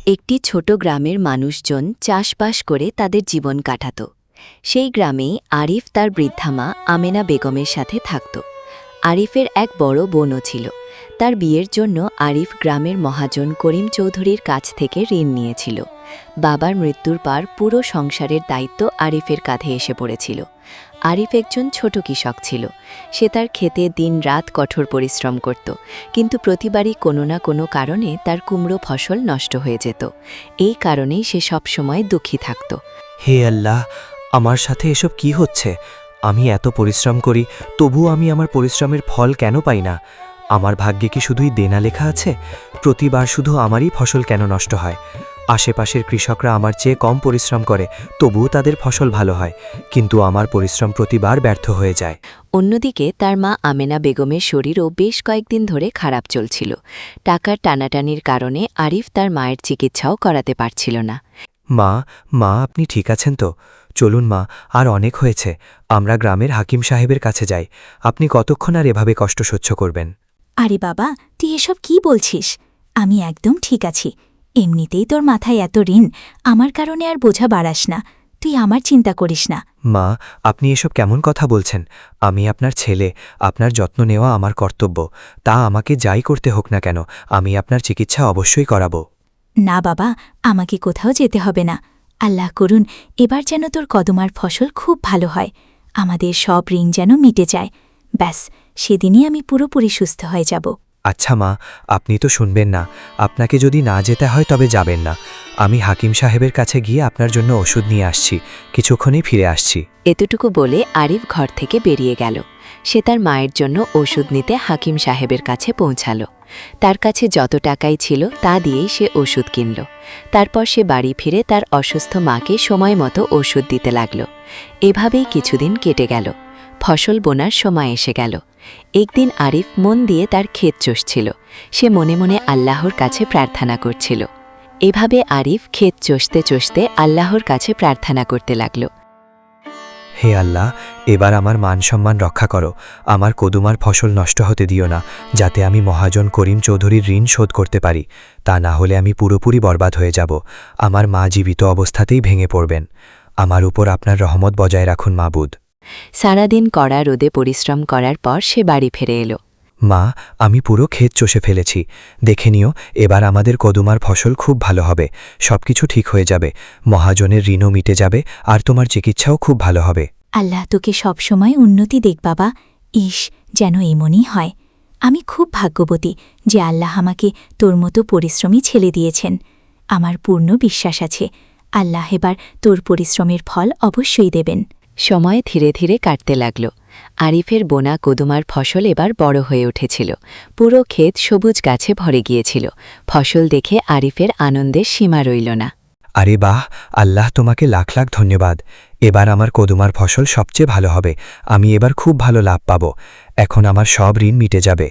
একটি ছোট গ্রামের মানুষজন চাষবাস করে তাদের জীবন কাটাত। সেই গ্রামেই আরিফ তার বৃদ্ধা মা আমেনা বেগমের সাথে থাকত। আরিফের এক বড় বোনও ছিল। তার বিয়ের জন্য আরিফ গ্রামের মহাজন করিম চৌধুরীর কাছ থেকে ঋণ নিয়েছিল। বাবার মৃত্যুর পর পুরো সংসারের দায়িত্ব আরিফের কাঁধে এসে পড়েছিল। আরিফ একজন ছোট কৃষক ছিল। সে তার খেতে দিন-রাত কঠোর পরিশ্রম করত, কিন্তু প্রতিবারই কোনো না কোনো কারণে তার কুমড়ো ফসল নষ্ট হয়ে যেত। এই কারণেই সে সবসময় দুঃখী থাকত। হে আল্লাহ, আমার সাথে এসব কি হচ্ছে? আমি এত পরিশ্রম করি, তবুও আমি আমার পরিশ্রমের ফল কেন পাই না? আমার ভাগ্যে কি শুধুই দেনা লেখা আছে? প্রতিবার শুধু আমারই ফসল কেন নষ্ট হয়? আশেপাশের কৃষকরা আমার চেয়ে কম পরিশ্রম করে, তবুও তাদের ফসল ভালো হয়, কিন্তু আমার পরিশ্রম প্রতিবার ব্যর্থ হয়ে যায়। অন্যদিকে তার মা আমেনা বেগমের শরীরও বেশ কয়েকদিন ধরে খারাপ চলছিল। টাকার টানাটানির কারণে আরিফ তার মায়ের চিকিৎসাও করাতে পারছিল না। মা আপনি ঠিক আছেন তো? চলুন মা, আর অনেক হয়েছে, আমরা গ্রামের হাকিম সাহেবের কাছে যাই। আপনি কতক্ষণ আর এভাবে কষ্ট সহ্য করবেন? আরে বাবা, তুই এসব কি বলছিস? আমি একদম ঠিক আছি। এমনিতেই তোর মাথায় এত ঋণ, আমার কারণে আর বোঝা বাড়াস না। তুই আমার চিন্তা করিস না। মা, আপনি এসব কেমন কথা বলছেন? আমি আপনার ছেলে, আপনার যত্ন নেওয়া আমার কর্তব্য। তা আমাকে যাই করতে হোক না কেন, আমি আপনার চিকিৎসা অবশ্যই করাবো। না বাবা, আমাকে কোথাও যেতে হবে না। আল্লাহ করুন এবার যেন তোর কদমার ফসল খুব ভালো হয়, আমাদের সব ঋণ যেন মিটে যায়। ব্যাস, সেদিনই আমি পুরোপুরি সুস্থ হয়ে যাব। আচ্ছা মা, আপনি তো শুনবেন না। আপনাকে যদি না যেতে হয় তবে যাবেন না। আমি হাকিম সাহেবের কাছে গিয়ে আপনার জন্য ওষুধ নিয়ে আসছি, কিছুক্ষণেই ফিরে আসছি। এতটুকু বলে আরিফ ঘর থেকে বেরিয়ে গেল। সে তার মায়ের জন্য ওষুধ নিতে হাকিম সাহেবের কাছে পৌঁছাল। তার কাছে যত টাকাই ছিল তা দিয়েই সে ওষুধ কিনল। তারপর সে বাড়ি ফিরে তার অসুস্থ মাকে সময় মতো ওষুধ দিতে লাগল। এভাবেই কিছুদিন কেটে গেল। ফসল বোনার সময় এসে গেল। একদিন আরিফ মন দিয়ে তার ক্ষেত চষছিল। সে মনে মনে আল্লাহর কাছে প্রার্থনা করছিল। এভাবে আরিফ ক্ষেত চষতে চষতে আল্লাহর কাছে প্রার্থনা করতে লাগল। হে আল্লাহ, এবার আমার মান সম্মান রক্ষা করো। আমার কদুমার ফসল নষ্ট হতে দিও না, যাতে আমি মহাজন করিম চৌধুরীর ঋণ শোধ করতে পারি। তা না হলে আমি পুরোপুরি বরবাদ হয়ে যাব। আমার মা জীবিত অবস্থাতেই ভেঙে পড়বেন। আমার উপর আপনার রহমত বজায় রাখুন মাবুদ। সারাদিন কড়া রোদে পরিশ্রম করার পর সে বাড়ি ফিরে এলো। মা, আমি পুরো ক্ষেত চষে ফেলেছি, দেখে নিও। এবার আমাদের কদুমার ফসল খুব ভালো হবে, সবকিছু ঠিক হয়ে যাবে। মহাজনের ঋণও মিটে যাবে, আর তোমার চিকিৎসাও খুব ভালো হবে। আল্লাহ তোকে সবসময় উন্নতি দেখ বাবা। ইস, যেন এমনই হয়। আমি খুব ভাগ্যবতী যে আল্লাহ আমাকে তোর মতো পরিশ্রমী ছেলে দিয়েছেন। আমার পূর্ণ বিশ্বাস আছে আল্লাহ এবার তোর পরিশ্রমের ফল অবশ্যই দেবেন। সময় ধীরে ধীরে কাটতে লাগল। আরিফের বোনা কদুমার ফসল এবার বড় হয়ে উঠেছিল। পুরো ক্ষেত সবুজ গাছে ভরে গিয়েছিল। ফসল দেখে আরিফের আনন্দের সীমা রইল না। আরে বাহ, আল্লাহ তোমাকে লাখ লাখ ধন্যবাদ। এবার আমার কদুমার ফসল সবচেয়ে ভালো হবে। আমি এবার খুব ভালো লাভ পাব। এখন আমার সব ঋণ মিটে যাবে।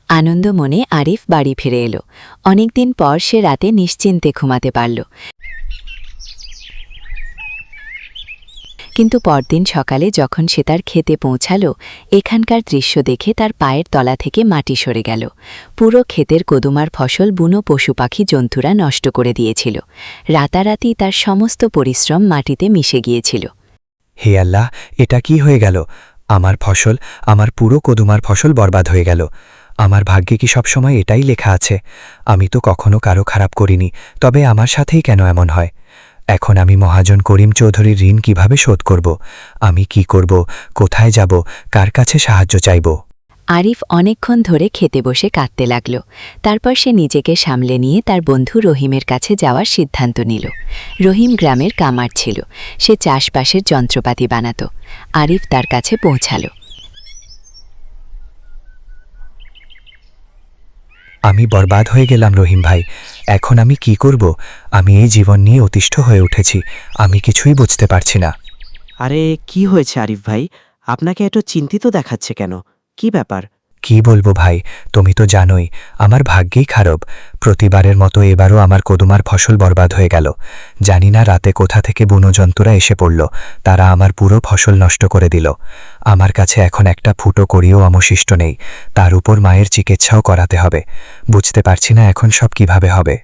আনন্দ মনে আরিফ বাড়ি ফিরে এলো। অনেকদিন পর সে রাতে নিশ্চিন্তে ঘুমাতে পারল। কিন্তু পরদিন সকালে যখন সে তার ক্ষেতে পৌঁছাল, এখানকার দৃশ্য দেখে তার পায়ের তলা থেকে মাটি সরে গেল। পুরো ক্ষেতের কদুমার ফসল বুনো পশু পাখি জন্তুরা নষ্ট করে দিয়েছিল। রাতারাতি তার সমস্ত পরিশ্রম মাটিতে মিশে গিয়েছিল। হে আল্লাহ, এটা কি হয়ে গেল? আমার ফসল, আমার পুরো কদুমার ফসল বরবাদ হয়ে গেল। আমার ভাগ্যে কি সবসময় এটাই লেখা আছে? আমি তো কখনো কারো খারাপ করিনি, তবে আমার সাথেই কেন এমন হয়? এখন আমি মহাজন করিম চৌধুরীর ঋণ কিভাবে শোধ করব? আমি কি করব? কোথায় যাব? কার কাছে সাহায্য চাইব? আরিফ অনেকক্ষণ ধরে খেতে বসে কাঁদতে লাগল। তারপর সে নিজেকে সামলে নিয়ে তার বন্ধু রহিমের কাছে যাওয়ার সিদ্ধান্ত নিল। রহিম গ্রামের কামার ছিল। সে চাষবাসের যন্ত্রপাতি বানাত। আরিফ তার কাছে পৌঁছাল। আমি বরবাদ হয়ে গেলাম রহিম ভাই। এখন আমি কি করব? আমি এই জীবন নিয়ে অতিষ্ঠ হয়ে উঠেছি। আমি কিছুই বুঝতে পারছি না। আরে কি হয়েছে আরিফ ভাই? আপনাকে এত চিন্তিত দেখাচ্ছে কেন? কি ব্যাপার? কি বলবো ভাই, তুমি তো জানোই আমার ভাগ্যেই খারাপ। প্রতিবারের মতো এবারও আমার কদুমার ফসল বরবাদ হয়ে গেল। জানি না রাতে কোথা থেকে বুনো জন্তুরা এসে পড়ল, তারা আমার পুরো ফসল নষ্ট করে দিল। আমার কাছে এখন একটা ফুটো করিও অবশিষ্ট নেই, তার উপর মায়ের চিকিৎসাও করাতে হবে। বুঝতে পারছি না এখন সব কিভাবে হবে।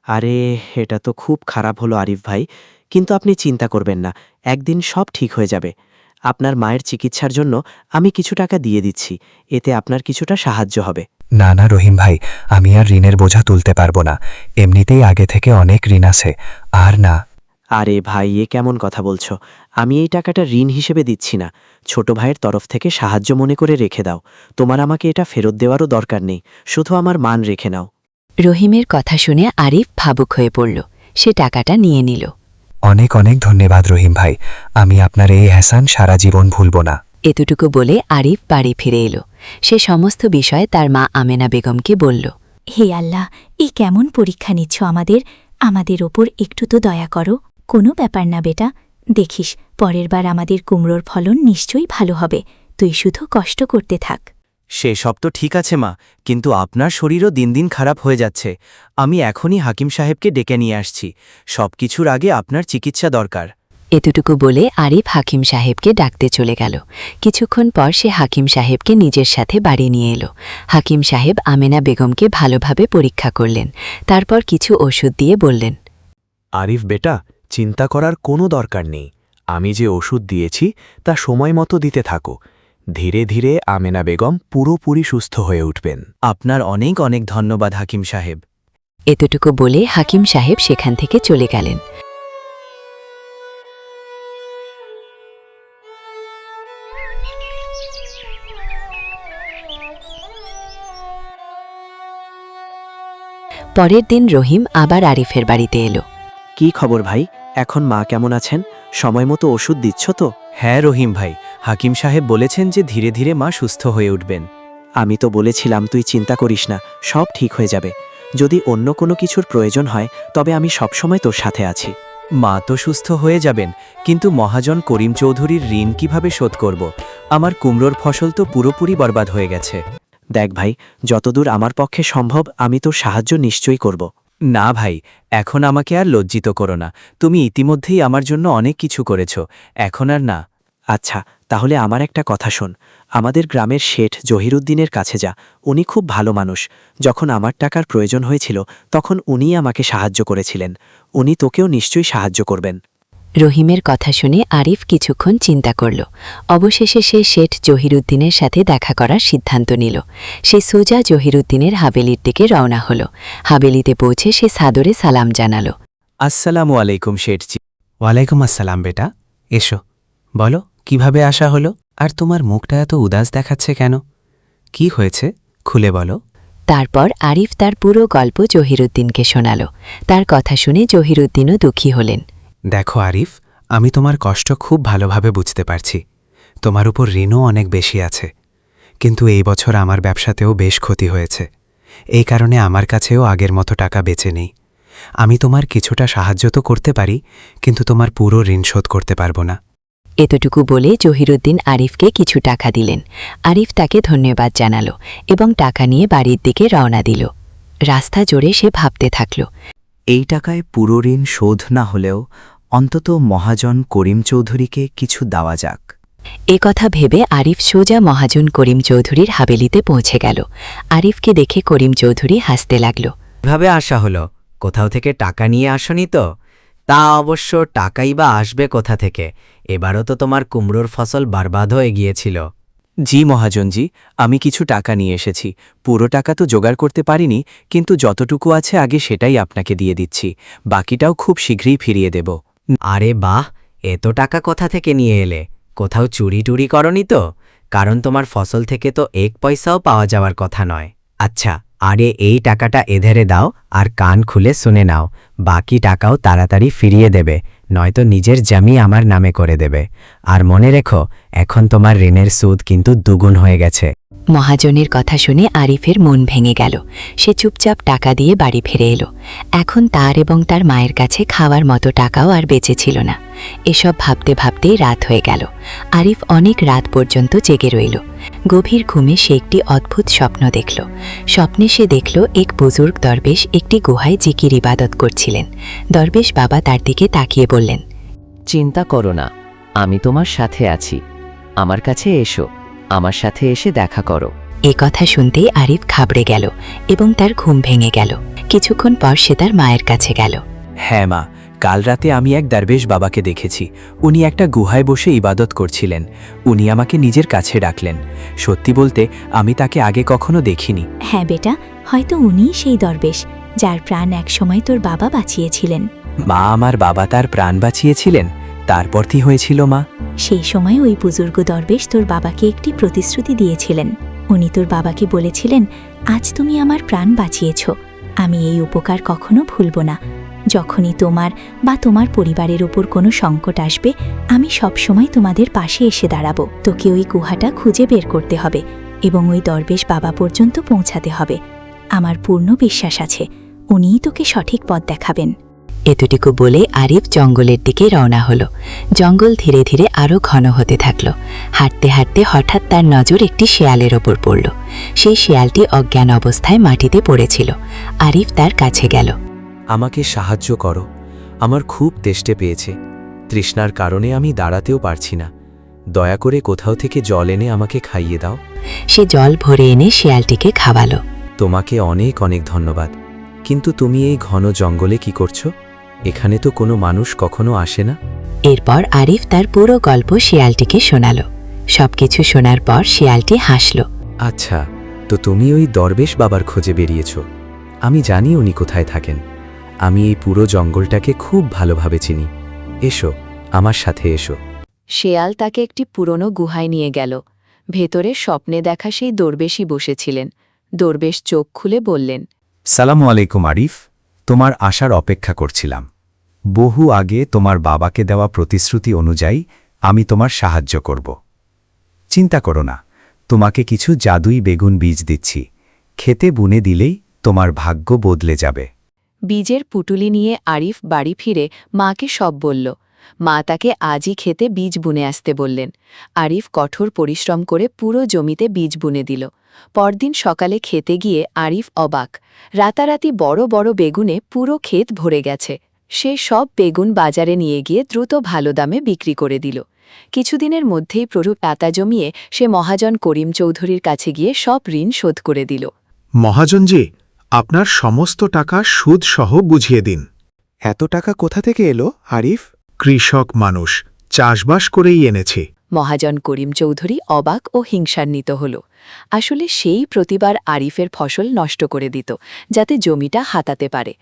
আরে, এটা তো খুব খারাপ হলো আরিফ ভাই, কিন্তু আপনি চিন্তা করবেন না, একদিন সব ঠিক হয়ে যাবে। আপনার মায়ের চিকিৎসার জন্য আমি কিছু টাকা দিয়ে দিচ্ছি, এতে আপনার কিছুটা সাহায্য হবে। না না রহিম ভাই, আমি আর ঋণের বোঝা তুলতে পারবো না। এমনিতেই আগে থেকে অনেক ঋণ আছে। আর না। আরে ভাই, এ কেমন কথা বলছো? আমি এই টাকাটা ঋণ হিসেবে দিচ্ছি না, ছোট ভাইয়ের তরফ থেকে সাহায্য মনে করে রেখে দাও। তোমার আমাকে এটা ফেরত দেওয়ারও দরকার নেই, শুধু আমার মান রেখে নাও। রহিমের কথা শুনে আরিফ ভাবুক হয়ে পড়ল। সে টাকাটা নিয়ে নিল। অনেক অনেক ধন্যবাদ রহিম ভাই, আমি আপনার এই এহসান সারা জীবন ভুলব না। এতটুকু বলে আরিফ বাড়ি ফিরে এলো। সে সমস্ত বিষয় তার মা আমেনা বেগমকে বলল। হে আল্লাহ, এই কেমন পরীক্ষা নিচ্ছ আমাদের ওপর একটু তো দয়া করো। কোনো ব্যাপার না বেটা, দেখিস পরের বার আমাদের কুমড়োর ফলন নিশ্চয়ই ভালো হবে। তুই শুধু কষ্ট করতে থাক। সেসব তো ঠিক আছে মা, কিন্তু আপনার শরীরও দিন দিন খারাপ হয়ে যাচ্ছে। আমি এখনই হাকিম সাহেবকে ডেকে নিয়ে আসছি। সবকিছুর আগে আপনার চিকিৎসা দরকার। এতটুকু বলে আরিফ হাকিম সাহেবকে ডাকতে চলে গেল। কিছুক্ষণ পর সে হাকিম সাহেবকে নিজের সাথে বাড়ি নিয়ে এলো। হাকিম সাহেব আমেনা বেগমকে ভালোভাবে পরীক্ষা করলেন। তারপর কিছু ওষুধ দিয়ে বললেন, আরিফ বেটা, চিন্তা করার কোনো দরকার নেই। আমি যে ওষুধ দিয়েছি তা সময় মতো দিতে থাকো। ধীরে ধীরে আমেনা বেগম পুরোপুরি সুস্থ হয়ে উঠবেন। আপনার অনেক অনেক ধন্যবাদ হাকিম সাহেব। এতটুকু বলে হাকিম সাহেব সেখান থেকে চলে গেলেন। পরের দিন রহিম আবার আরিফের বাড়িতে এলো। কি খবর ভাই, এখন মা কেমন আছেন? সময় মতো ওষুধ দিচ্ছ তো? হ্যাঁ রহিম ভাই, হাকিম সাহেব বলেছেন যে ধীরে ধীরে মা সুস্থ হয়ে উঠবেন। আমি তো বলেছিলাম তুই চিন্তা করিস না, সব ঠিক হয়ে যাবে। যদি অন্য কোনো কিছুর প্রয়োজন হয় তবে আমি সবসময় তোর সাথে আছি। মা তো সুস্থ হয়ে যাবেন, কিন্তু মহাজন করিম চৌধুরীর ঋণ কিভাবে শোধ করব? আমার কুমড়োর ফসল তো পুরোপুরি বরবাদ হয়ে গেছে। দেখ ভাই, যতদূর আমার পক্ষে সম্ভব আমি তোর সাহায্য নিশ্চয়ই করব। না ভাই, এখন আমাকে আর লজ্জিত করো না। তুমি ইতিমধ্যেই আমার জন্য অনেক কিছু করেছ, এখন আর না। আচ্ছা, তাহলে আমার একটা কথা শোন। আমাদের গ্রামের শেঠ জহিরুদ্দিনের কাছে যা, উনি খুব ভালো মানুষ। যখন আমার টাকার প্রয়োজন হয়েছিল তখন উনিই আমাকে সাহায্য করেছিলেন। উনি তোকেও নিশ্চয়ই সাহায্য করবেন। রহিমের কথা শুনে আরিফ কিছুক্ষণ চিন্তা করল। অবশেষে সে শেঠ জহিরুদ্দিনের সাথে দেখা করার সিদ্ধান্ত নিল। সে সোজা জহিরুদ্দিনের হাবেলির দিকে রওনা হল। হাবেলিতে পৌঁছে সে সাদরে সালাম জানালো। আসসালামু আলাইকুম শেঠজি। ওয়ালাইকুম আসসালাম বেটা, এসো। বলো, কিভাবে আসা হলো? আর তোমার মুখটা এত উদাস দেখাচ্ছে কেন? কি হয়েছে, খুলে বলো। তারপর আরিফ তার পুরো গল্প জহিরুদ্দিনকে শোনাল। তার কথা শুনে জহিরুদ্দিনও দুঃখী হলেন। দেখো আরিফ, আমি তোমার কষ্ট খুব ভালোভাবে বুঝতে পারছি। তোমার উপর ঋণও অনেক বেশি আছে, কিন্তু এই বছর আমার ব্যবসাতেও বেশ ক্ষতি হয়েছে। এই কারণে আমার কাছেও আগের মতো টাকা বেঁচে নেই। আমি তোমার কিছুটা সাহায্য তো করতে পারি, কিন্তু তোমার পুরো ঋণ শোধ করতে পারবো না। এতটুকু বলে জহিরুদ্দিন আরিফকে কিছু টাকা দিলেন। আরিফ তাকে ধন্যবাদ জানালো এবং টাকা নিয়ে বাড়ির দিকে রওনা দিল। রাস্তা জোরে সে ভাবতে থাকল। এই টাকায় পুরো ঋণ শোধ না হলেও অন্তত মহাজন করিম চৌধুরীকে কিছু দেওয়া যাক। এ কথা ভেবে আরিফ সোজা মহাজন করিম চৌধুরীর হাবেলিতে পৌঁছে গেল। আরিফকে দেখে করিম চৌধুরী হাসতে লাগল। কিভাবে আসা হলো? কোথাও থেকে টাকা নিয়ে আসনি তো? তা অবশ্য টাকাই বা আসবে কোথা থেকে? এবারও তো তোমার কুমড়োর ফসল বরবাদ হয়ে গিয়েছিল। জি মহাজনজি, আমি কিছু টাকা নিয়ে এসেছি। পুরো টাকা তো জোগাড় করতে পারিনি, কিন্তু যতটুকু আছে আগে সেটাই আপনাকে দিয়ে দিচ্ছি। বাকিটাও খুব শীঘ্রই ফিরিয়ে দেব। আরে বাহ, এত টাকা কোথা থেকে নিয়ে এলে? কোথাও চুরি টুরি করনি তো? কারণ তোমার ফসল থেকে তো এক পয়সাও পাওয়া যাওয়ার কথা নয়। আচ্ছা, আরে এই টাকাটা এধারে দাও আর কান খুলে শুনে নাও। বাকি টাকাও তাড়াতাড়ি ফিরিয়ে দেবে, নয়তো নিজের জমি আমার নামে করে দেবে। আর মনে রেখো, এখন তোমার ঋণের সুদ কিন্তু দ্বিগুণ হয়ে গেছে। মহাজনের কথা শুনে আরিফের মন ভেঙে গেল। সে চুপচাপ টাকা দিয়ে বাড়ি ফিরে এলো। এখন তার এবং তার মায়ের কাছে খাওয়ার মতো টাকাও আর বেঁচে ছিল না। এসব ভাবতে ভাবতেই রাত হয়ে গেল। আরিফ অনেক রাত পর্যন্ত জেগে রইল। গভীর ঘুমে সে একটি অদ্ভুত স্বপ্ন দেখল। স্বপ্নে সে দেখল এক বুজুর্গ দরবেশ একটি গুহায় জিকির ইবাদত করছিলেন। দরবেশ বাবা তার দিকে তাকিয়ে বললেন, চিন্তা করো না, আমি তোমার সাথে আছি। আমার কাছে এসো, আমার সাথে এসে দেখা করো। এ কথা শুনতেই আরিফ ঘাবড়ে গেল এবং তার ঘুম ভেঙে গেল। কিছুক্ষণ পর সে তার মায়ের কাছে গেল। হ্যাঁ মা, কাল রাতে আমি এক দরবেশ বাবাকে দেখেছি। উনি একটা গুহায় বসে ইবাদত করছিলেন। উনি আমাকে নিজের কাছে ডাকলেন। সত্যি বলতে আমি তাকে আগে কখনো দেখিনি। হ্যাঁ বেটা, হয়তো উনিই সেই দরবেশ যার প্রাণ একসময় তোর বাবা বাঁচিয়েছিলেন। মা, আমার বাবা তার প্রাণ বাঁচিয়েছিলেন? তারপর কি হয়েছিল মা? সেই সময় ওই বুজুর্গ দরবেশ তোর বাবাকে একটি প্রতিশ্রুতি দিয়েছিলেন। উনি তোর বাবাকে বলেছিলেন, আজ তুমি আমার প্রাণ বাঁচিয়েছ, আমি এই উপকার কখনো ভুলব না। যখনই তোমার বা তোমার পরিবারের উপর কোনো সংকট আসবে, আমি সবসময় তোমাদের পাশে এসে দাঁড়াবো। তোকে ওই গুহাটা খুঁজে বের করতে হবে এবং ওই দরবেশ বাবা পর্যন্ত পৌঁছাতে হবে। আমার পূর্ণ বিশ্বাস আছে উনিই তোকে সঠিক পথ দেখাবেন। এতটুকু বলে আরিফ জঙ্গলের দিকে রওনা হলো। জঙ্গল ধীরে ধীরে আরও ঘন হতে থাকল। হাঁটতে হাঁটতে হঠাৎ তার নজর একটি শেয়ালের ওপর পড়ল। সেই শেয়ালটি অজ্ঞান অবস্থায় মাটিতে পড়েছিল। আরিফ তার কাছে গেল। আমাকে সাহায্য করো, আমার খুব তেষ্টা পেয়েছে। তৃষ্ণার কারণে আমি দাঁড়াতেও পারছি না। দয়া করে কোথাও থেকে জল এনে আমাকে খাইয়ে দাও। সে জল ভরে এনে শেয়ালটিকে খাওয়ালো। তোমাকে অনেক অনেক ধন্যবাদ, কিন্তু তুমি এই ঘন জঙ্গলে কি করছো? এখানে তো কোনো মানুষ কখনো আসে না। এরপর আরিফ তার পুরো গল্প শিয়ালটিকে শোনাল। সবকিছু শোনার পর শিয়ালটি হাসল। আচ্ছা, তো তুমি ওই দরবেশ বাবার খোঁজে বেরিয়েছ। আমি জানি উনি কোথায় থাকেন। আমি এই পুরো জঙ্গলটাকে খুব ভালোভাবে চিনি। এসো, আমার সাথে এসো। শেয়াল তাকে একটি পুরনো গুহায় নিয়ে গেল। ভেতরে স্বপ্নে দেখা সেই দরবেশই বসেছিলেন। দরবেশ চোখ খুলে বললেন, সালামু আলাইকুম আরিফ, তোমার আসার অপেক্ষা করছিলাম। বহু আগে তোমার বাবাকে দেওয়া প্রতিশ্রুতি অনুযায়ী আমি তোমার সাহায্য করব। চিন্তা করো না, তোমাকে কিছু জাদুই বেগুন বীজ দিচ্ছি। খেতে বুনে দিলেই তোমার ভাগ্য বদলে যাবে। বীজের পুটুলি নিয়ে আরিফ বাড়ি ফিরে মাকে সব বলল। মা তাকে আজই খেতে বীজ বুনে আসতে বললেন। আরিফ কঠোর পরিশ্রম করে পুরো জমিতে বীজ বুনে দিল। পরদিন সকালে খেতে গিয়ে আরিফ অবাক। রাতারাতি বড় বড় বেগুনে পুরো ক্ষেত ভরে গেছে। সে সব বেগুন বাজারে নিয়ে গিয়ে দ্রুত ভালো দামে বিক্রি করে দিল। কিছুদিনের মধ্যেই প্রচুর টাকা জমিয়ে সে মহাজন করিম চৌধুরীর কাছে গিয়ে সব ঋণ শোধ করে দিল। মহাজনজি, আপনার সমস্ত টাকা সুদ সহ বুঝিয়ে দিন। এত টাকা কোথা থেকে এলো আরিফ? কৃষক মানুষ, চাষবাস করেই এনেছি। মহাজন করিম চৌধুরী অবাক ও হিংসান্বিত হল। আসলে সেই প্রতিবার আরিফের ফসল নষ্ট করে দিত, যাতে জমিটা হাতাতে পারে।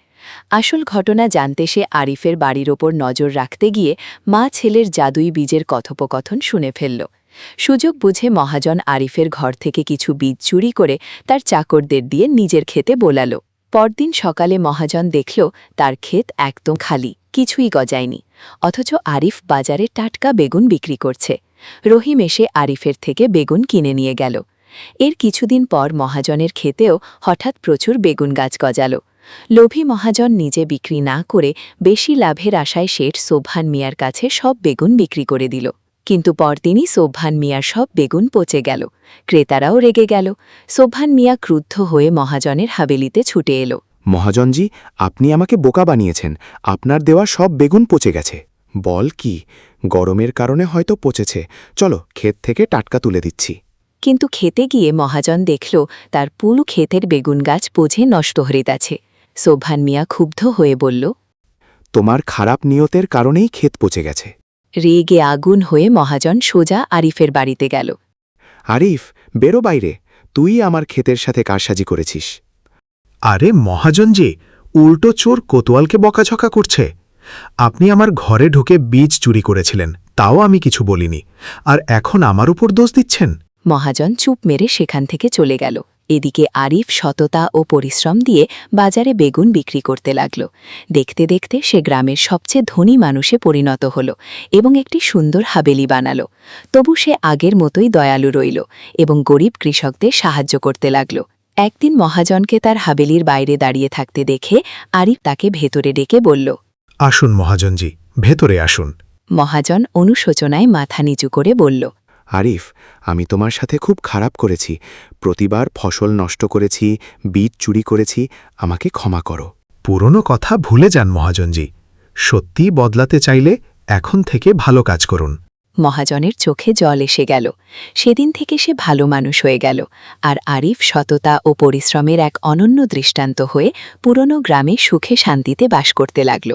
আসল ঘটনা জানতে সে আরিফের বাড়ির ওপর নজর রাখতে গিয়ে মা ছেলের জাদুই বীজের কথোপকথন শুনে ফেলল। সুযোগ বুঝে মহাজন আরিফের ঘর থেকে কিছু বীজ চুরি করে তার চাকরদের দিয়ে নিজের ক্ষেতে বোলাল। পরদিন সকালে মহাজন দেখল তার ক্ষেত একদম খালি, কিছুই গজায়নি। অথচ আরিফ বাজারে টাটকা বেগুন বিক্রি করছে। রহিম এসে আরিফের থেকে বেগুন কিনে নিয়ে গেল। এর কিছুদিন পর মহাজনের ক্ষেতেও হঠাৎ প্রচুর বেগুন গাছ গজাল। লোভী মহাজন নিজে বিক্রি না করে বেশি লাভের আশায় শেঠ সোবহান মিয়ার কাছে সব বেগুন বিক্রি করে দিল। কিন্তু পরদিনই সোবহান মিয়ার সব বেগুন পচে গেল। ক্রেতারাও রেগে গেল। সোবহান মিয়া ক্রুদ্ধ হয়ে মহাজনের হাবেলিতে ছুটে এলো। মহাজনজি, আপনি আমাকে বোকা বানিয়েছেন। আপনার দেওয়া সব বেগুন পচে গেছে। বল কি? গরমের কারণে হয়তো পচেছে। চলো, ক্ষেত থেকে টাটকা তুলে দিচ্ছি। কিন্তু খেতে গিয়ে মহাজন দেখল তার পুরো ক্ষেতের বেগুন গাছ পচে নষ্ট হয়ে আছে। সোবহান মিয়া ক্ষুব্ধ হয়ে বলল, তোমার খারাপ নিয়তের কারণেই ক্ষেত পচে গেছে। রেগে আগুন হয়ে মহাজন সোজা আরিফের বাড়িতে গেল। আরিফ, বেরো বাইরে। তুই আমার ক্ষেতের সাথে কারসাজি করেছিস। আরে মহাজনজি, উল্টো চোর কোতোয়ালকে বকাঝকা করছে। আপনি আমার ঘরে ঢুকে বীজ চুরি করেছিলেন, তাও আমি কিছু বলিনি, আর এখন আমার উপর দোষ দিচ্ছেন? মহাজন চুপ মেরে সেখান থেকে চলে গেল। এদিকে আরিফ সততা ও পরিশ্রম দিয়ে বাজারে বেগুন বিক্রি করতে লাগল। দেখতে দেখতে সে গ্রামের সবচেয়ে ধনী মানুষে পরিণত হল এবং একটি সুন্দর হাবেলি বানাল। তবু সে আগের মতোই দয়ালু রইল এবং গরিব কৃষকদের সাহায্য করতে লাগল। একদিন মহাজনকে তার হাবেলির বাইরে দাঁড়িয়ে থাকতে দেখে আরিফ তাকে ভেতরে ডেকে বলল, আসুন মহাজনজি, ভেতরে আসুন। মহাজন অনুশোচনায় মাথা নিচু করে বলল, আরিফ, আমি তোমার সাথে খুব খারাপ করেছি। প্রতিবার ফসল নষ্ট করেছি, বীজ চুরি করেছি। আমাকে ক্ষমা করো। পুরনো কথা ভুলে যান মহাজনজি। সত্যিই বদলাতে চাইলে এখন থেকে ভালো কাজ করুন। মহাজনের চোখে জল এসে গেল। সেদিন থেকে সে ভালো মানুষ হয়ে গেল, আর আরিফ সততা ও পরিশ্রমের এক অনন্য দৃষ্টান্ত হয়ে পুরনো গ্রামে সুখে শান্তিতে বাস করতে লাগল।